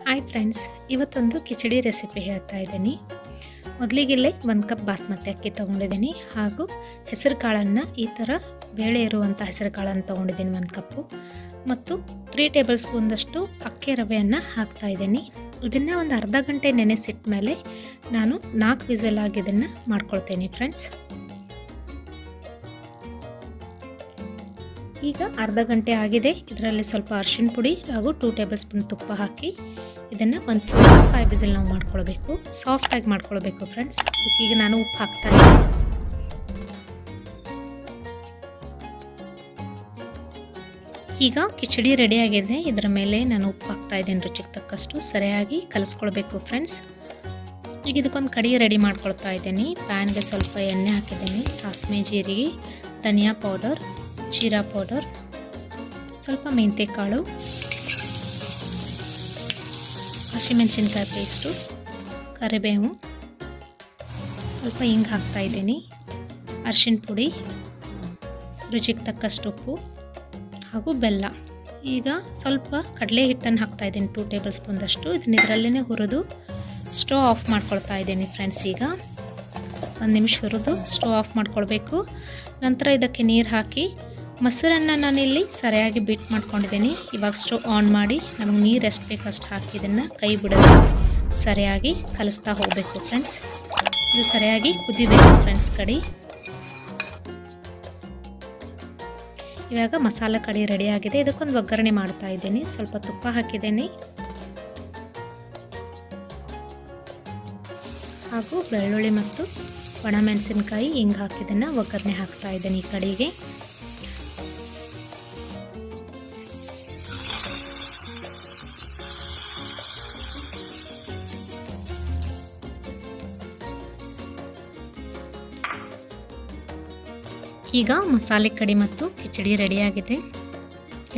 Hi friends, ಇವತ್ತೊಂದು khichdi recipe ಹೇಳ್ತಾ ಇದ್ದೀನಿ. ಮೊದಲಿಗೆಲ್ಲೇ 1 ಕಪ್ ಬಾಸ್ಮತಿ ಅಕ್ಕಿ ತೊಗೊಂಡಿದ್ದೀನಿ ಹಾಗೂ ಹೆಸರು ಕಾಳನ್ನು ಈ ಥರ ಬೇಳೆ ಇರುವಂಥ ಹೆಸರು ಕಾಳನ್ನು ತೊಗೊಂಡಿದ್ದೀನಿ 1 ಕಪ್ಪು ಮತ್ತು 3 ಟೇಬಲ್ ಸ್ಪೂನ್ದಷ್ಟು ಅಕ್ಕಿ ರವೆಯನ್ನು ಹಾಕ್ತಾ ಇದ್ದೀನಿ. ಇದನ್ನು ಒಂದು ಅರ್ಧ ಗಂಟೆ ನೆನೆಸಿಟ್ಟ ಮೇಲೆ ನಾನು 4 ವಿಸಲ್ ಆಗಿ ಇದನ್ನು ಮಾಡ್ಕೊಳ್ತೇನೆ ಫ್ರೆಂಡ್ಸ್. ಈಗ ಅರ್ಧ ಗಂಟೆ ಆಗಿದೆ. ಇದರಲ್ಲಿ ಸ್ವಲ್ಪ ಅರಿಶಿಣ ಪುಡಿ ಹಾಗೂ 2 ಟೇಬಲ್ ಸ್ಪೂನ್ ತುಪ್ಪ ಹಾಕಿ ಇದನ್ನು ಒಂದು 5 ವಿಸಿಲ್ ನಾವು ಮಾಡ್ಕೊಳ್ಬೇಕು. ಸಾಫ್ಟಾಗಿ ಮಾಡ್ಕೊಳ್ಬೇಕು ಫ್ರೆಂಡ್ಸ್. ಈಗ ನಾನು ಉಪ್ಪು ಹಾಕ್ತಾ ಇದ್ದೀನಿ. ಈಗ ಕಿಚಡಿ ರೆಡಿ ಆಗಿದೆ. ಇದರ ಮೇಲೆ ನಾನು ಉಪ್ಪು ಹಾಕ್ತಾ ಇದ್ದೀನಿ ರುಚಿಗೆ ತಕ್ಕಷ್ಟು. ಸರಿಯಾಗಿ ಕಲಿಸ್ಕೊಳ್ಬೇಕು ಫ್ರೆಂಡ್ಸ್. ಈಗ ಇದಕ್ಕೊಂದು ಕಡಿ ರೆಡಿ ಮಾಡ್ಕೊಳ್ತಾ ಇದ್ದೀನಿ. ಪ್ಯಾನ್ಗೆ ಸ್ವಲ್ಪ ಎಣ್ಣೆ ಹಾಕಿದ್ದೀನಿ. ಸಾಸಿವೆ, ಜೀರಿಗೆ, ಧನಿಯಾ ಪೌಡರ್, ಜೀರಾ ಪೌಡರ್, ಸ್ವಲ್ಪ ಮೆಂತ್ಯ ಕಾಳು, ಹಸಿಮೆಣಸಿನ್ಕಾಯಿ ಪೇಸ್ಟು, ಕರಿಬೇವು, ಸ್ವಲ್ಪ ಹಿಂಗೆ ಹಾಕ್ತಾ ಇದ್ದೀನಿ, ಅರಿಶಿಣ ಪುಡಿ, ರುಚಿಗೆ ತಕ್ಕಷ್ಟು ಉಪ್ಪು ಹಾಗೂ ಬೆಲ್ಲ. ಈಗ ಸ್ವಲ್ಪ ಕಡಲೆ ಹಿಟ್ಟನ್ನು ಹಾಕ್ತಾ ಇದ್ದೀನಿ 2 ಟೇಬಲ್ ಸ್ಪೂನ್ದಷ್ಟು. ಇದನ್ನ ಇದರಲ್ಲೇ ಹುರಿದು ಸ್ಟವ್ ಆಫ್ ಮಾಡ್ಕೊಳ್ತಾ ಇದ್ದೀನಿ ಫ್ರೆಂಡ್ಸ್. ಈಗ 1 ನಿಮಿಷ ಹುರಿದು ಸ್ಟವ್ ಆಫ್ ಮಾಡ್ಕೊಳ್ಬೇಕು. ನಂತರ ಇದಕ್ಕೆ ನೀರು ಹಾಕಿ ಮೊಸರನ್ನು ನಾನಿಲ್ಲಿ ಸರಿಯಾಗಿ ಬೀಟ್ ಮಾಡ್ಕೊಂಡಿದ್ದೀನಿ. ಇವಾಗ ಸ್ಟವ್ ಆನ್ ಮಾಡಿ ನಮಗೆ ನೀರು ಎಷ್ಟು ಬೇಕು ಅಷ್ಟು ಹಾಕಿ ಇದನ್ನು ಕೈ ಬಿಡೋದು ಸರಿಯಾಗಿ ಕಲಿಸ್ತಾ ಹೋಗಬೇಕು ಫ್ರೆಂಡ್ಸ್. ಇದು ಸರಿಯಾಗಿ ಕುದಿಬೇಕು ಫ್ರೆಂಡ್ಸ್. ಕಡಿ ಇವಾಗ ಮಸಾಲೆ ಕಡಿ ರೆಡಿ ಆಗಿದೆ. ಇದಕ್ಕೊಂದು ಒಗ್ಗರಣೆ ಮಾಡ್ತಾ ಇದ್ದೀನಿ. ಸ್ವಲ್ಪ ತುಪ್ಪ ಹಾಕಿದ್ದೀನಿ ಹಾಗೂ ಬೆಳ್ಳುಳ್ಳಿ ಮತ್ತು ಒಣಮೆಣಸಿನ್ಕಾಯಿ ಹಿಂಗೆ ಹಾಕಿದ್ದನ್ನು ಒಗ್ಗರಣೆ ಹಾಕ್ತಾ ಇದ್ದೀನಿ ಈ ಕಡೆಗೆ. ಈಗ ಮಸಾಲೆ ಕಡಿ ಮತ್ತು ಕಿಚಡಿ ರೆಡಿಯಾಗಿದೆ.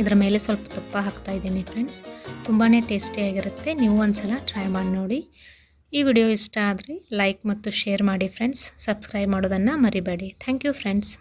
ಇದರ ಮೇಲೆ ಸ್ವಲ್ಪ ತುಪ್ಪ ಹಾಕ್ತಾ ಇದ್ದೀನಿ ಫ್ರೆಂಡ್ಸ್. ತುಂಬಾ ಟೇಸ್ಟಿಯಾಗಿರುತ್ತೆ. ನೀವು ಒಂದ್ಸಲ ಟ್ರೈ ಮಾಡಿ ನೋಡಿ. ಈ ವಿಡಿಯೋ ಇಷ್ಟ ಆದರೆ ಲೈಕ್ ಮತ್ತು ಶೇರ್ ಮಾಡಿ ಫ್ರೆಂಡ್ಸ್. ಸಬ್ಸ್ಕ್ರೈಬ್ ಮಾಡೋದನ್ನು ಮರಿಬೇಡಿ. Thank you friends.